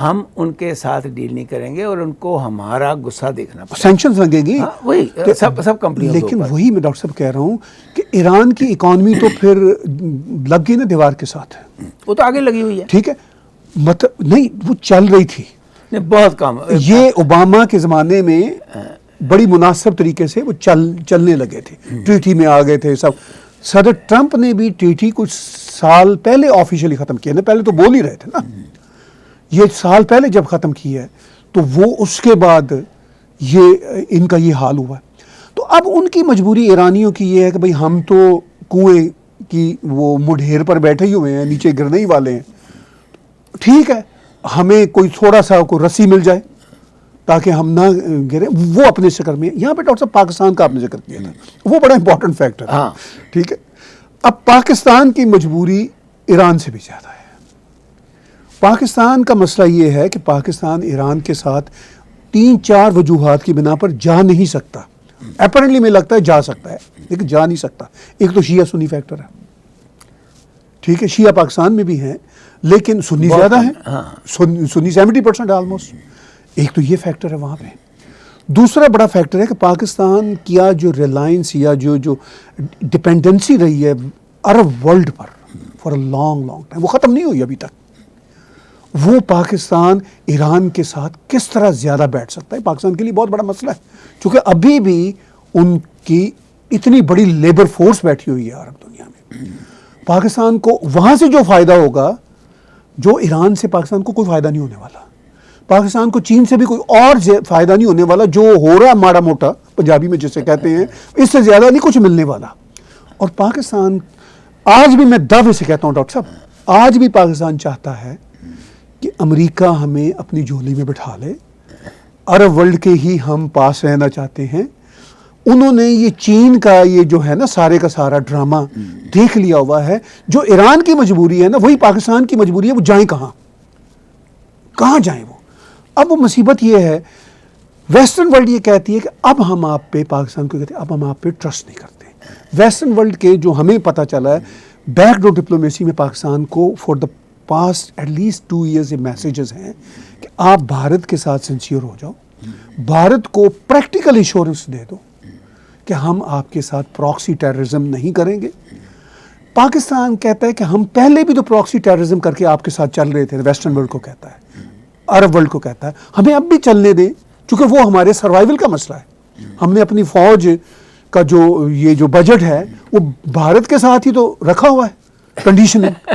ہم ان کے ساتھ ڈیل نہیں کریں گے اور ان کو ہمارا غصہ دیکھنا پڑے گا، سینکشنز لگیں گی، وہی سب کمپنیوں، لیکن وہی میں ڈاکٹر صاحب کہہ رہا ہوں کہ ایران کی اکانومی تو پھر لگ گئی نا دیوار کے ساتھ، وہ تو آگے لگی ہوئی ہے، ٹھیک ہے، مطلب نہیں وہ چل رہی تھی بہت کم، یہ اوباما کے زمانے میں بڑی مناسب طریقے سے وہ چلنے لگے تھے، ٹریٹی میں آ گئے تھے سب۔ صدر ٹرمپ نے بھی ٹریٹی کچھ سال پہلے آفیشلی ختم کیا نا، پہلے تو بول ہی رہے تھے نا، یہ سال پہلے جب ختم کیا ہے تو وہ اس کے بعد یہ ان کا یہ حال ہوا ہے۔ تو اب ان کی مجبوری ایرانیوں کی یہ ہے کہ بھئی ہم تو کنویں کی وہ مڈھیر پر بیٹھے ہی ہوئے ہیں، نیچے گرنے ہی والے ہیں، ٹھیک ہے، ہمیں کوئی تھوڑا سا کوئی رسی مل جائے تاکہ ہم نہ گریں، وہ اپنے شکر میں۔ یہاں پہ ڈاکٹر صاحب پاکستان کا آپ نے ذکر کیا تھا، وہ بڑا امپورٹنٹ فیکٹر ہے، ٹھیک ہے، اب پاکستان کی مجبوری ایران سے بھی زیادہ ہے۔ پاکستان کا مسئلہ یہ ہے کہ پاکستان ایران کے ساتھ 3-4 وجوہات کی بنا پر جا نہیں سکتا، اپیرنٹلی میں لگتا ہے جا سکتا ہے لیکن جا نہیں سکتا۔ ایک تو شیعہ سنی فیکٹر ہے، ٹھیک ہے، شیعہ پاکستان میں بھی ہیں لیکن سنی زیادہ ہیں، سنی 70% آلموسٹ، ایک تو یہ فیکٹر ہے وہاں پہ۔ دوسرا بڑا فیکٹر ہے کہ پاکستان کیا جو ریلائنس یا جو ڈپینڈنسی رہی ہے Arab world per for a long time, وہ ختم نہیں ہوئی ابھی تک۔ وہ پاکستان ایران کے ساتھ کس طرح زیادہ بیٹھ سکتا ہے، پاکستان کے لیے بہت بڑا مسئلہ ہے، چونکہ ابھی بھی ان کی اتنی بڑی لیبر فورس بیٹھی ہوئی ہے عرب دنیا میں۔ پاکستان کو وہاں سے جو فائدہ ہوگا، جو ایران سے پاکستان کو کوئی فائدہ نہیں ہونے والا، پاکستان کو چین سے بھی کوئی اور فائدہ نہیں ہونے والا، جو ہو رہا ہے ماڑا موٹا پنجابی میں جسے کہتے ہیں، اس سے زیادہ نہیں کچھ ملنے والا۔ اور پاکستان آج بھی، میں دعوے سے کہتا ہوں ڈاکٹر صاحب، آج بھی پاکستان چاہتا ہے کہ امریکہ ہمیں اپنی جھولی میں بٹھا لے، عرب ورلڈ کے ہی ہم پاس رہنا چاہتے ہیں۔ انہوں نے یہ چین کا یہ جو ہے نا سارے کا سارا ڈرامہ دیکھ لیا ہوا ہے، جو ایران کی مجبوری ہے نا وہی پاکستان کی مجبوری ہے، وہ جائیں کہاں جائیں وہ؟ اب وہ مصیبت یہ ہے، ویسٹرن ورلڈ یہ کہتی ہے کہ اب ہم آپ پہ، پاکستان کو کہتے ہیں اب ہم آپ پہ ٹرسٹ نہیں کرتے۔ ویسٹرن ورلڈ کے جو ہمیں پتہ چلا ہے بیک ڈور ڈپلومیسی میں پاکستان کو for the past at least 2 years یہ میسیجز ہیں کہ آپ بھارت کے ساتھ سنسیئر ہو جاؤ، بھارت کو پریکٹیکل ایشورنس دے دو کہ ہم آپ کے ساتھ پراکسی ٹیررزم نہیں کریں گے، پاکستان کہتا ہے کہ ہم پہلے بھی تو پراکسی ٹیررزم کر کے آپ کے ساتھ چل رہے تھے، ویسٹرن ورلڈ کو کہتا ہے، عرب ورلڈ کو کہتا ہے، ہمیں اب بھی چلنے دیں، چونکہ وہ ہمارے سروائیول کا مسئلہ ہے. ہم نے اپنی فوج کا یہ جو بجٹ ہے وہ بھارت کے ساتھ ہی تو رکھا ہوا ہے کنڈیشننگ.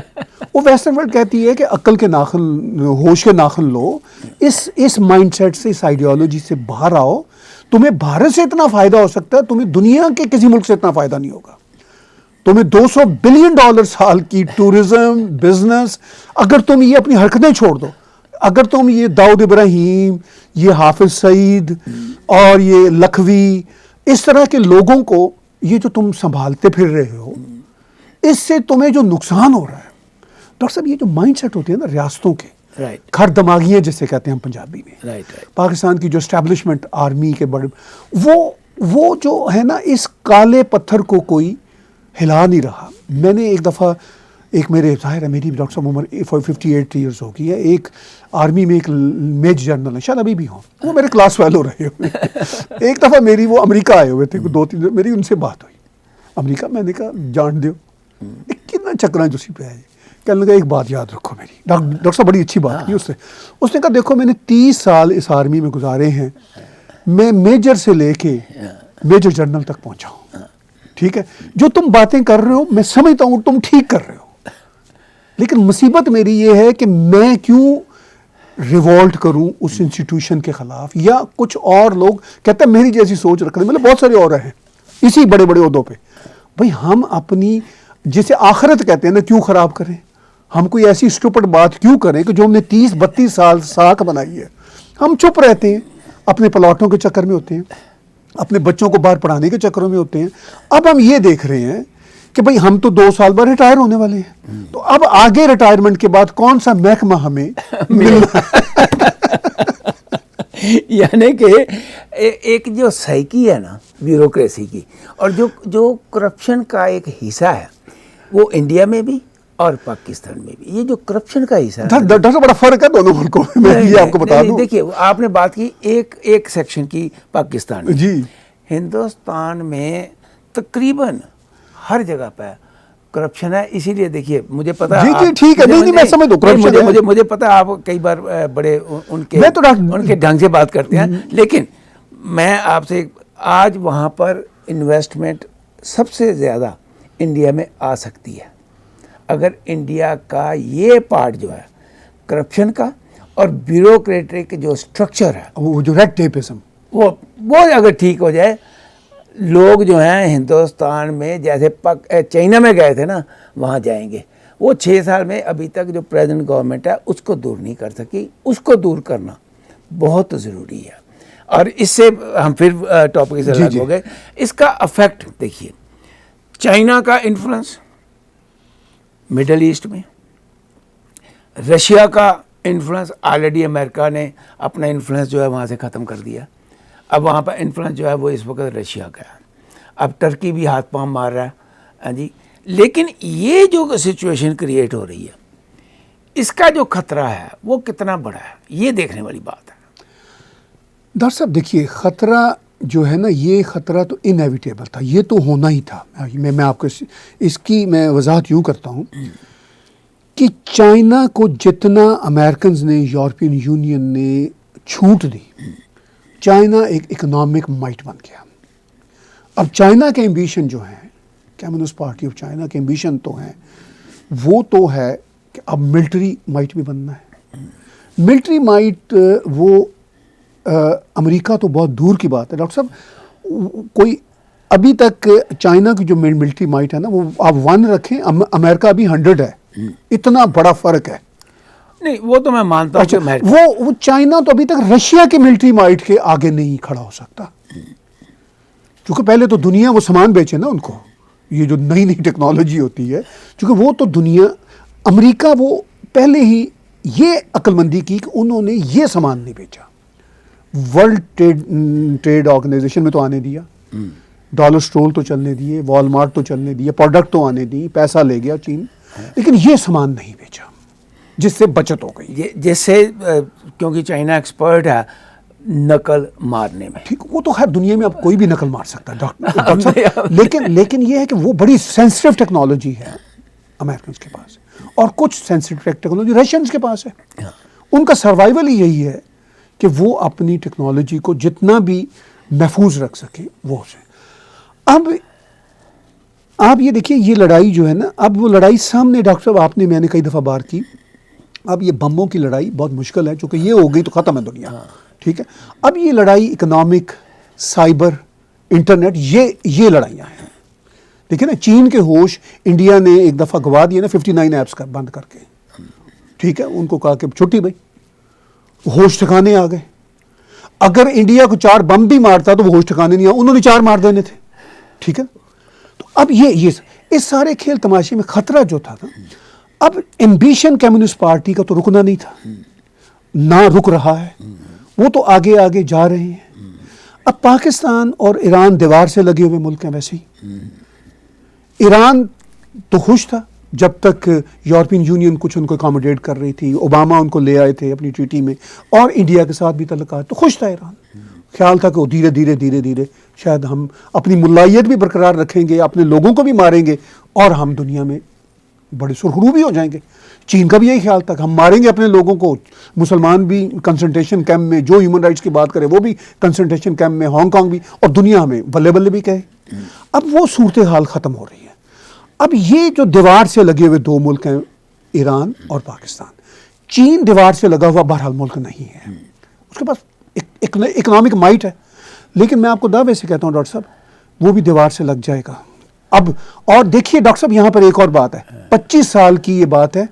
وہ ویسٹرن ورلڈ کہتی ہے کہ عقل کے ناخن، ہوش کے ناخن لو، اس مائنڈ سیٹ سے، اس آئیڈیالوجی سے باہر آؤ. تمہیں بھارت سے اتنا فائدہ ہو سکتا ہے، تمہیں دنیا کے کسی ملک سے اتنا فائدہ نہیں ہوگا. تمہیں $200 بلین سال کی ٹورزم بزنس، اگر تم یہ اپنی حرکتیں چھوڑ دو، اگر تم یہ داؤد ابراہیم، یہ حافظ سعید اور یہ لکھوی، اس طرح کے لوگوں کو یہ جو تم سنبھالتے پھر رہے ہو، اس سے تمہیں جو نقصان ہو رہا ہے. ڈاکٹر صاحب یہ جو مائنڈ سیٹ ہوتے ہیں نا ریاستوں کے، کھر دماغیاں جسے کہتے ہیں ہم پنجابی میں، پاکستان کی جو اسٹیبلشمنٹ آرمی کے بڑے، وہ جو ہے نا، اس کالے پتھر کو کوئی ہلا نہیں رہا. میں نے ایک دفعہ میرے ظاہر ہے میری ڈاکٹر صاحب عمر 58 ایئرس ہو گئی ہے، ایک آرمی میں ایک میجر جنرل ہے، شاید ابھی بھی ہوں، وہ میرے کلاس فیلو رہے ہوئے. ایک دفعہ میری وہ امریکہ آئے ہوئے تھے، 2-3 دن میری ان سے بات ہوئی امریکہ. میں نے کہا جان دیو کتنا چکرا جو پہ ہے. کہنے لگا ایک بات یاد رکھو میری. ڈاکٹر صاحب بڑی اچھی بات کی اس نے کہا دیکھو میں نے 30 سال اس آرمی میں گزارے ہیں، میں میجر سے لے کے میجر جنرل تک پہنچا ہوں. ٹھیک ہے، جو تم باتیں کر رہے ہو میں سمجھتا ہوں تم ٹھیک کر رہے ہو، لیکن مصیبت میری یہ ہے کہ میں کیوں ریوولٹ کروں اس انسٹیٹیوشن کے خلاف، یا کچھ اور لوگ کہتے ہیں میری جیسی سوچ رکھتے ہیں، مطلب بہت سارے اور ہیں اسی بڑے بڑے عہدوں پہ. بھائی ہم اپنی جسے آخرت کہتے ہیں نا کیوں خراب کریں؟ ہم کوئی ایسی اسٹوپڈ بات کیوں کریں کہ جو ہم نے 30-32 سال ساکھ بنائی ہے؟ ہم چپ رہتے ہیں، اپنے پلاٹوں کے چکر میں ہوتے ہیں، اپنے بچوں کو باہر پڑھانے کے چکروں میں ہوتے ہیں. اب ہم یہ دیکھ رہے ہیں کہ بھئی ہم تو 2 سال بعد ریٹائر ہونے والے ہیں، تو اب آگے ریٹائرمنٹ کے بعد کون سا محکمہ ہمیں ملنا ہے؟ یعنی کہ ایک جو سائیکی ہے نا بیوروکریسی کی، اور جو کرپشن کا ایک حصہ ہے وہ انڈیا میں بھی اور پاکستان میں بھی، یہ جو کرپشن کا حصہ ہے، ڈاکٹر بڑا فرق ہے دونوں ملکوں میں، یہ آپ کو بتا دوں. دیکھیے آپ نے بات کی ایک سیکشن کی پاکستان میں، جی ہندوستان میں تقریباً ہر جگہ پہ کرپشن ہے. اسی لیے دیکھیے مجھے پتا، جی ٹھیک ہے، نہیں میں سمجھ دوں کرپشن ہے، مجھے پتا آپ کئی بار بڑے ان کے ڈھنگ سے بات کرتے ہیں، لیکن میں آپ سے آج وہاں پر انویسٹمنٹ سب سے زیادہ انڈیا میں آ سکتی ہے اگر انڈیا کا یہ پارٹ جو ہے کرپشن کا اور بیوروکریٹک جو اسٹرکچر ہے، وہ جو ریڈ ٹیپزم، وہ اگر ٹھیک ہو جائے. لوگ جو ہیں ہندوستان میں جیسے چائنا میں گئے تھے نا وہاں جائیں گے. وہ 6 سال میں ابھی تک جو پریزنٹ گورنمنٹ ہے اس کو دور نہیں کر سکی. اس کو دور کرنا بہت ضروری ہے. اور اس سے ہم پھر ٹاپک سے الگ ہو گئے. اس کا افیکٹ دیکھیے، چائنا کا انفلوئنس مڈل ایسٹ میں، رشیا کا انفلوئنس آلریڈی امریکہ نے اپنا انفلوئنس جو ہے وہاں سے ختم کر دیا. اب وہاں پر انفلوئنس جو ہے وہ اس وقت رشیا کا ہے. اب ٹرکی بھی ہاتھ پاؤں مار رہا ہے جی. لیکن یہ جو سچویشن کریٹ ہو رہی ہے اس کا جو خطرہ ہے وہ کتنا بڑا ہے، یہ دیکھنے والی بات ہے. ڈاکٹر صاحب دیکھیے خطرہ جو ہے نا، یہ خطرہ تو انیویٹیبل تھا، یہ تو ہونا ہی تھا. میں آپ کو اس کی میں وضاحت یوں کرتا ہوں کہ چائنا کو جتنا امریکنز نے، یورپین یونین نے چھوٹ دی، چائنا ایک اکنامک مائٹ بن گیا. اب چائنا کے ایمبیشن جو ہیں، کمیونسٹ پارٹی آف چائنا کے ایمبیشن تو ہیں، وہ تو ہے کہ اب ملٹری مائٹ بھی بننا ہے. ملٹری مائٹ وہ امریکہ تو بہت دور کی بات ہے ڈاکٹر صاحب. کوئی ابھی تک چائنا کی جو ملٹری مائٹ ہے نا، وہ آپ 1 رکھیں، امریکہ ابھی 100 ہے. اتنا بڑا فرق ہے. نہیں وہ تو میں مانتا ہوں کہ وہ چائنا تو ابھی تک رشیا کے ملٹری مائٹ کے آگے نہیں کھڑا ہو سکتا، کیونکہ پہلے تو دنیا وہ سامان بیچے نا ان کو، یہ جو نئی ٹیکنالوجی ہوتی ہے، کیونکہ وہ تو دنیا، امریکہ وہ پہلے ہی یہ عقل مندی کی کہ انہوں نے یہ سامان نہیں بیچا. ورلڈ ٹریڈ آرگنائزیشن میں تو آنے دیا، ڈالر سٹور تو چلنے دیے، والمارٹ تو چلنے دیے، پروڈکٹ تو آنے دی، پیسہ لے گیا چین، لیکن یہ سامان نہیں بیچا، جس سے بچت ہو گئی. جس سے کیونکہ چائنا ایکسپرٹ ہے نقل مارنے میں. ٹھیک، وہ تو خیر دنیا میں اب کوئی بھی نقل مار سکتا ہے ڈاکٹر، لیکن یہ ہے کہ وہ بڑی سینسٹیو ٹیکنالوجی ہے. امریکنز کے پاس ہے، اور کچھ سینسیٹیو ٹیکنالوجی رشینز کے پاس ہے۔ ان کا سروائیول ہی یہی ہے کہ وہ اپنی ٹیکنالوجی کو جتنا بھی محفوظ رکھ سکیں وہ سے۔ اب آپ یہ دیکھیے یہ لڑائی جو ہے نا، اب وہ لڑائی سامنے ڈاکٹر صاحب میں نے کئی دفعہ بار کی، اب یہ بموں کی لڑائی بہت مشکل ہے، چونکہ یہ ہو گئی تو ختم ہے دنیا، ٹھیک ہے۔ اب یہ لڑائی اکنامک، سائبر، انٹرنیٹ، یہ لڑائیاں ہیں۔ دیکھیں نا چین کے ہوش انڈیا نے ایک دفعہ گوا دیے نا 59 ایپس کا بند کر کے، ٹھیک ہے، ان کو کہا کہ چھٹی بھائی، ہوش ٹھکانے آ گئے۔ اگر انڈیا کو 4 بم بھی مارتا تو وہ ہوش ٹھکانے نہیں آ، انہوں نے 4 مار دینے تھے، ٹھیک ہے۔ تو اب یہ اس سارے کھیل تماشے میں خطرہ جو تھا نا، اب ایمبیشن کمیونسٹ پارٹی کا تو رکنا نہیں تھا، نہ رک رہا ہے، وہ تو آگے آگے جا رہے ہیں۔ اب پاکستان اور ایران دیوار سے لگے ہوئے ملک ہیں، ویسے ہی ایران تو خوش تھا جب تک یورپین یونین کچھ ان کو اکاموڈیٹ کر رہی تھی، اوباما ان کو لے آئے تھے اپنی ٹریٹی میں، اور انڈیا کے ساتھ بھی تعلقات، تو خوش تھا ایران، خیال تھا کہ وہ دھیرے دھیرے شاید ہم اپنی ملائیت بھی برقرار رکھیں گے، اپنے لوگوں کو بھی ماریں گے، اور ہم دنیا میں بڑے سرخرو بھی ہو جائیں گے۔ چین کا بھی یہی خیال تھا کہ ہم ماریں گے اپنے لوگوں کو، مسلمان بھی کنسنٹریشن کیمپ میں، جو ہیومن رائٹس کی بات کرے وہ بھی کنسنٹریشن کیمپ میں، ہانگ کانگ بھی، اور دنیا ہمیں بلے بلے بھی کہے۔ اب وہ صورتحال ختم ہو رہی ہے۔ اب یہ جو دیوار سے لگے ہوئے 2 ملک ہیں، ایران اور پاکستان، چین دیوار سے لگا ہوا بہرحال ملک نہیں ہے، اس کے پاس اکنامک مائٹ ہے، لیکن میں آپ کو دعوے سے کہتا ہوں ڈاکٹر صاحب وہ بھی دیوار سے لگ جائے گا۔ اب اور دیکھیے ڈاکٹر صاحب یہاں پر ایک اور بات ہے، 25 سال کی یہ بات ہے،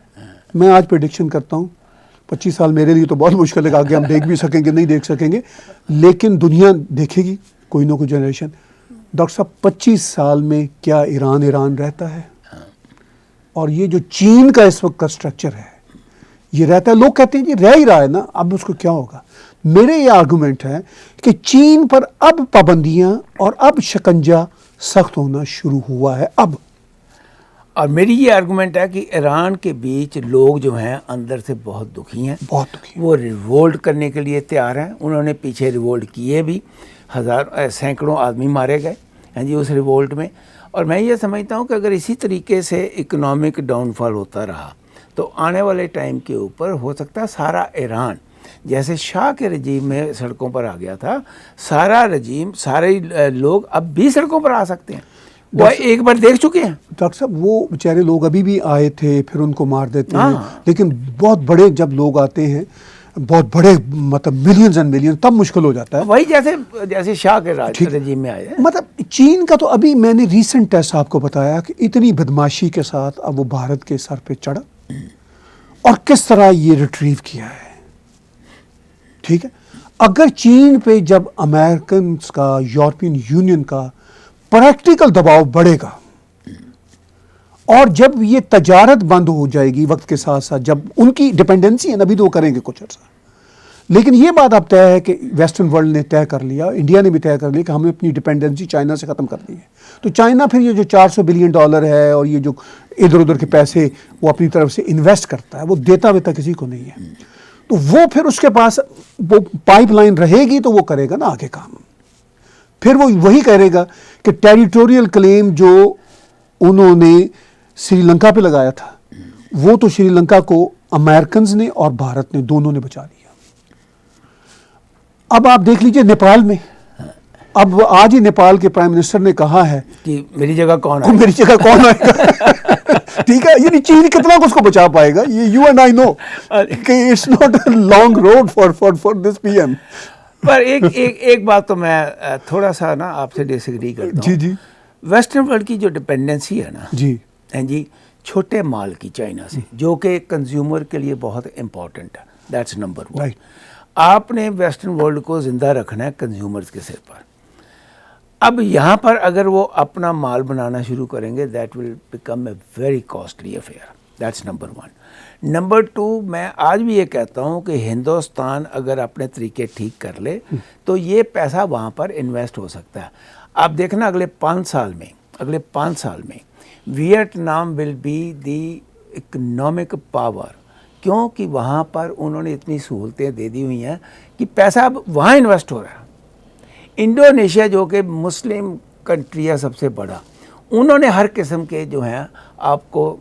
میں آج پریڈکشن کرتا ہوں 25 سال میرے لیے تو بہت مشکل ہے کہ آگے ہم دیکھ بھی سکیں گے نہیں دیکھ سکیں گے، لیکن دنیا دیکھے گی کوئی نہ کوئی جنریشن۔ ڈاکٹر صاحب 25 سال میں کیا ایران رہتا ہے؟ اور یہ جو چین کا اس وقت کا سٹرکچر ہے یہ رہتا ہے؟ لوگ کہتے ہیں جی رہ ہی رہا ہے نا، اب اس کو کیا ہوگا؟ میرے یہ آرگومنٹ ہے کہ چین پر اب پابندیاں اور اب شکنجہ سخت ہونا شروع ہوا ہے اب۔ اور میری یہ آرگومنٹ ہے کہ ایران کے بیچ لوگ جو ہیں اندر سے بہت دکھی ہیں، بہت دکھی، وہ ریوولٹ کرنے کے لیے تیار ہیں۔ انہوں نے پیچھے ریوولٹ کیے بھی، سینکڑوں آدمی مارے گئے ہیں جی اس ریوولٹ میں۔ اور میں یہ سمجھتا ہوں کہ اگر اسی طریقے سے اکنامک ڈاؤن فال ہوتا رہا تو آنے والے ٹائم کے اوپر ہو سکتا ہے سارا ایران جیسے شاہ کے رجیم میں سڑکوں پر آ گیا تھا، سارا رجیم، سارے لوگ اب بھی سڑکوں پر آ سکتے ہیں۔ وہ ایک بار دیکھ چکے ہیں ڈاکٹر صاحب، وہ بیچارے لوگ ابھی بھی آئے تھے، پھر ان کو مار دیتے ہیں، لیکن بہت بڑے جب لوگ آتے ہیں، بہت بڑے مطلب ملینز اینڈ ملینز، تب مشکل ہو جاتا ہے۔ وہی جیسے شاہ کے رجیم میں آئے ہیں۔ مطلب چین کا تو ابھی میں نے ریسنٹ ٹیسٹ آپ کو بتایا کہ اتنی بدماشی کے ساتھ اب وہ بھارت کے سر پہ چڑھا اور کس طرح یہ ریٹریو کیا ہے، ٹھیک ہے۔ اگر چین پہ جب امریکنز کا، یورپین یونین کا پریکٹیکل دباؤ بڑھے گا، اور جب یہ تجارت بند ہو جائے گی وقت کے ساتھ ساتھ، جب ان کی ڈیپینڈنسی ہے، ابھی تو وہ کریں گے کچھ عرصہ، لیکن یہ بات اب طے ہے کہ ویسٹرن ورلڈ نے طے کر لیا، انڈیا نے بھی طے کر لیا کہ ہمیں اپنی ڈیپینڈنسی چائنا سے ختم کرنی ہے۔ تو چائنا پھر یہ جو $400 بلین ہے اور یہ جو ادھر ادھر کے پیسے وہ اپنی طرف سے انویسٹ کرتا ہے، وہ دیتا ویتا کسی کو نہیں ہے، تو وہ پھر اس کے پاس وہ پائپ لائن رہے گی تو وہ کرے گا نا آگے کام۔ پھر وہ وہی کرے گا کہ ٹیریٹوریل کلیم جو انہوں نے سری لنکا پہ لگایا تھا، وہ تو سری لنکا کو امریکنز نے اور بھارت نے دونوں نے بچا لیا۔ اب آپ دیکھ لیجئے نیپال میں، اب آج ہی نیپال کے پرائم منسٹر نے کہا ہے کہ میری جگہ کون ہے، میری جگہ کون آئے گا، ٹھیک ہے۔ یعنی چین کتنا اس کو بچا پائے گا، یہ یو اینڈ آئی نو کہ it's not a long road for this PM ایم۔ پر ایک بات تو میں تھوڑا سا نا آپ سے ڈس ایگری کرتا ہوں۔ جی ویسٹرن ورلڈ کی جو ڈپینڈنسی ہے نا جی جی چھوٹے مال کی چائنا سے، جو کہ کنزیومر کے لیے بہت امپورٹنٹ ہے، دیٹس نمبر 1۔ آپ نے ویسٹرن ورلڈ کو زندہ رکھنا ہے کنزیومرز کے سر پر۔ اب یہاں پر اگر وہ اپنا مال بنانا شروع کریں گے، that will become a very costly affair, that's number 1۔ Number 2، میں آج بھی یہ کہتا ہوں کہ ہندوستان اگر اپنے طریقے ٹھیک کر لے تو یہ پیسہ وہاں پر انویسٹ ہو سکتا ہے۔ آپ دیکھنا اگلے 5 سال میں Vietnam will be the economic power, کیونکہ وہاں پر انہوں نے اتنی سہولتیں دے دی ہوئی ہیں کہ پیسہ اب وہاں انویسٹ ہو رہا ہے۔ انڈونیشیا جو کہ مسلم کنٹری ہے سب سے بڑا، انہوں نے ہر قسم کے جو ہیں آپ کو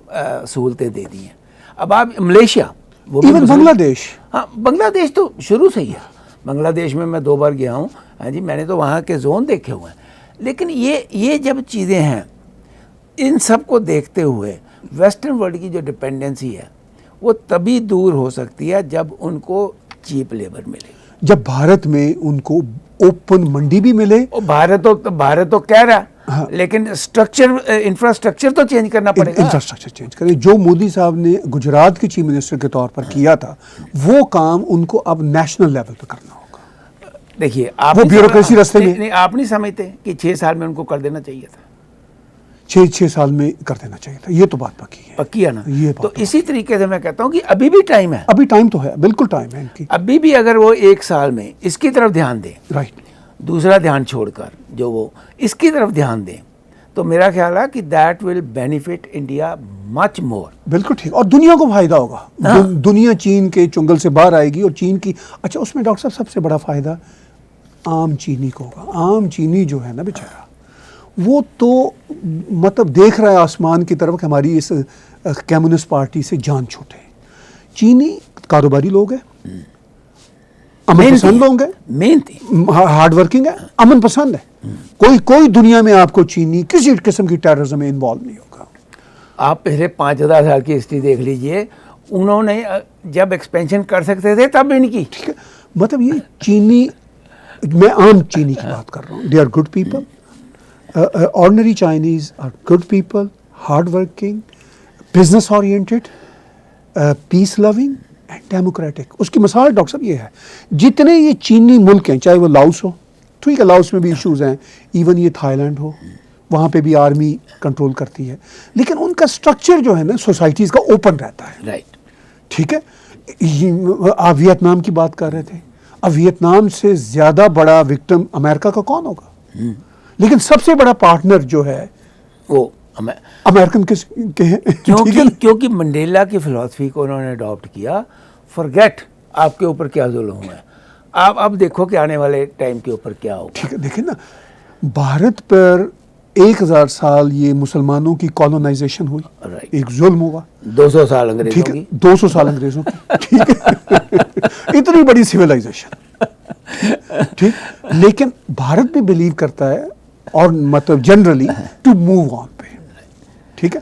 سہولتیں دے دی ہیں. اب آپ ملیشیا, وہ ایون بنگلہ دیش, ہاں بنگلہ دیش تو شروع سے ہی ہے. بنگلہ دیش میں 2 بار گیا ہوں. ہاں جی, میں نے تو وہاں کے زون دیکھے ہوئے ہیں. لیکن یہ جب چیزیں ہیں, ان سب کو دیکھتے ہوئے ویسٹرن ورلڈ کی جو ڈپینڈنسی ہے وہ تبھی دور ہو سکتی ہے جب ان کو چیپ لیبر ملے گی, جب بھارت میں ان کو اوپن منڈی بھی ملے. بھارت تو کہہ رہا ہے, لیکن انفراسٹرکچر تو چینج کرنا پڑے گا. انفراسٹرکچر چینج کرے. جو مودی صاحب نے گجرات کے چیف منسٹر کے طور پر کیا تھا, وہ کام ان کو اب نیشنل لیول پہ کرنا ہوگا. دیکھیے وہ بیوروکریسی راستے میں آپ نہیں سمجھتے کہ 6 سال میں ان کو کر دینا چاہیے تھا. 6 سال میں کر دینا چاہیے تھا. یہ تو بات پکی ہے نا. تو اسی طریقے سے میں کہتا ہوں کہ ابھی بھی ٹائم ہے. ابھی ٹائم تو ہے, بالکل ٹائم ہے ان کی. ابھی بھی اگر وہ 1 سال میں اس کی طرف دھیان دیں, رائٹ, دوسرا دھیان چھوڑ کر جو وہ اس کی طرف دھیان دیں, تو میرا خیال ہے کہ دیٹ ول بینیفٹ انڈیا مچ مور. بالکل ٹھیک. اور دنیا کو فائدہ ہوگا. دنیا چین کے چنگل سے باہر آئے گی. اور چین کی, اچھا اس میں ڈاکٹر صاحب سب سے بڑا فائدہ عام چینی کو ہوگا. عام چینی جو ہے نا بیچارہ, وہ تو مطلب دیکھ رہا ہے آسمان کی طرف کہ ہماری اس کمیونسٹ پارٹی سے جان چھوٹے. چینی کاروباری لوگ ہیں, امن پسند لوگ ہیں, ہارڈ ورکنگ ہے, امن پسند ہے. کوئی دنیا میں آپ کو چینی کسی قسم کی ٹیررزم میں انوالو نہیں ہوگا. آپ پہلے 5,000 سال کی ہسٹری دیکھ لیجئے, انہوں نے جب ایکسپینشن کر سکتے تھے تب ان کی. ٹھیک ہے, مطلب یہ چینی, میں عام چینی کی بات کر رہا ہوں. They are good people. Ordinary Chinese are good people, hard working, business oriented, peace loving and democratic. اس کی مثال ڈاکٹر صاحب یہ ہے, جتنے یہ چینی ملک ہیں, چاہے وہ لاؤس ہو, ٹھیک ہے لاؤس میں بھی ایشوز ہیں, ایون یہ تھائی لینڈ ہو, وہاں پہ بھی آرمی کنٹرول کرتی ہے, لیکن ان کا اسٹرکچر جو ہے نا سوسائٹیز کا اوپن رہتا ہے. رائٹ, ٹھیک ہے. آپ ویتنام کی بات کر رہے تھے. اب ویتنام سے زیادہ بڑا وکٹم امریکہ کا کون ہوگا؟ لیکن سب سے بڑا پارٹنر جو ہے وہ امریکن کے ہیں. کیونکہ منڈیلا کی فلسفی کو انہوں نے اڈاپٹ کیا. فارگیٹ آپ کے اوپر کیا ظلم ہوا ہے, آپ اب دیکھو کہ آنے والے ٹائم کے اوپر کیا ہوگا. ٹھیک ہے, دیکھیں نا, بھارت پر 1000 سال یہ مسلمانوں کی کالونائزیشن ہوئی, ایک ظلم ہوا. 200 سال انگریزوں کی, 200 سال انگریزوں کی. ٹھیک ہے, اتنی بڑی سویلائزیشن. ٹھیک, لیکن بھارت بھی بلیو کرتا ہے اور مطلب جنرلی ٹو موو آن پہ. ٹھیک ہے.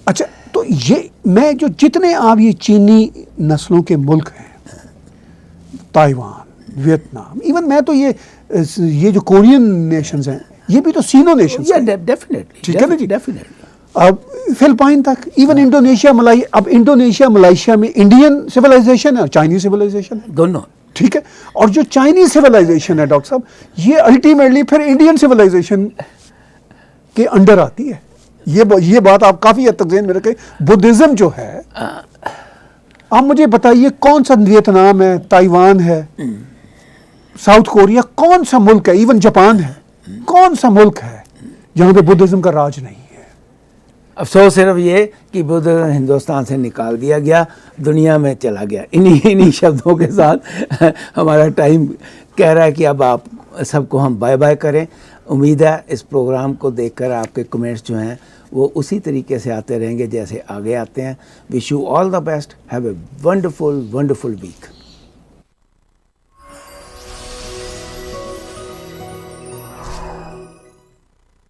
اچھا, تو یہ میں جو جتنے آپ یہ چینی نسلوں کے ملک ہیں, تائیوان, ویتنام, ایون میں تو یہ جو کورین نیشنز ہیں, یہ بھی تو سینو نیشنز ہیں. ٹھیک ہے نا جی. اب فلپائن تک, ایون انڈونیشیا, اب انڈونیشیا ملائیشیا میں انڈین سویلائزیشن ہے اور چائنیز سویلائزیشن ہے, دونوں. ٹھیک ہے. اور جو چائنیز سویلائزیشن ہے ڈاکٹر صاحب, یہ الٹیمیٹلی پھر انڈین سویلائزیشن کے انڈر آتی ہے. یہ بات آپ کافی حد تک ذہن میں رکھیں. بدھزم جو ہے, آپ مجھے بتائیے کون سا ویتنام ہے, تائیوان ہے, ساؤتھ کوریا, کون سا ملک ہے, ایون جاپان ہے, کون سا ملک ہے جہاں پہ بدھزم کا راج نہیں ہے؟ افسوس صرف یہ کہ بدھزم ہندوستان سے نکال دیا گیا, دنیا میں چلا گیا. انہی شبدوں کے ساتھ ہمارا ٹائم کہہ رہا ہے کہ اب آپ سب کو ہم بائے بائے کریں. امید ہے اس پروگرام کو دیکھ کر آپ کے کمنٹس جو ہیں وہ اسی طریقے سے آتے رہیں گے جیسے آگے آتے ہیں. Wish you all the best. Have a wonderful week.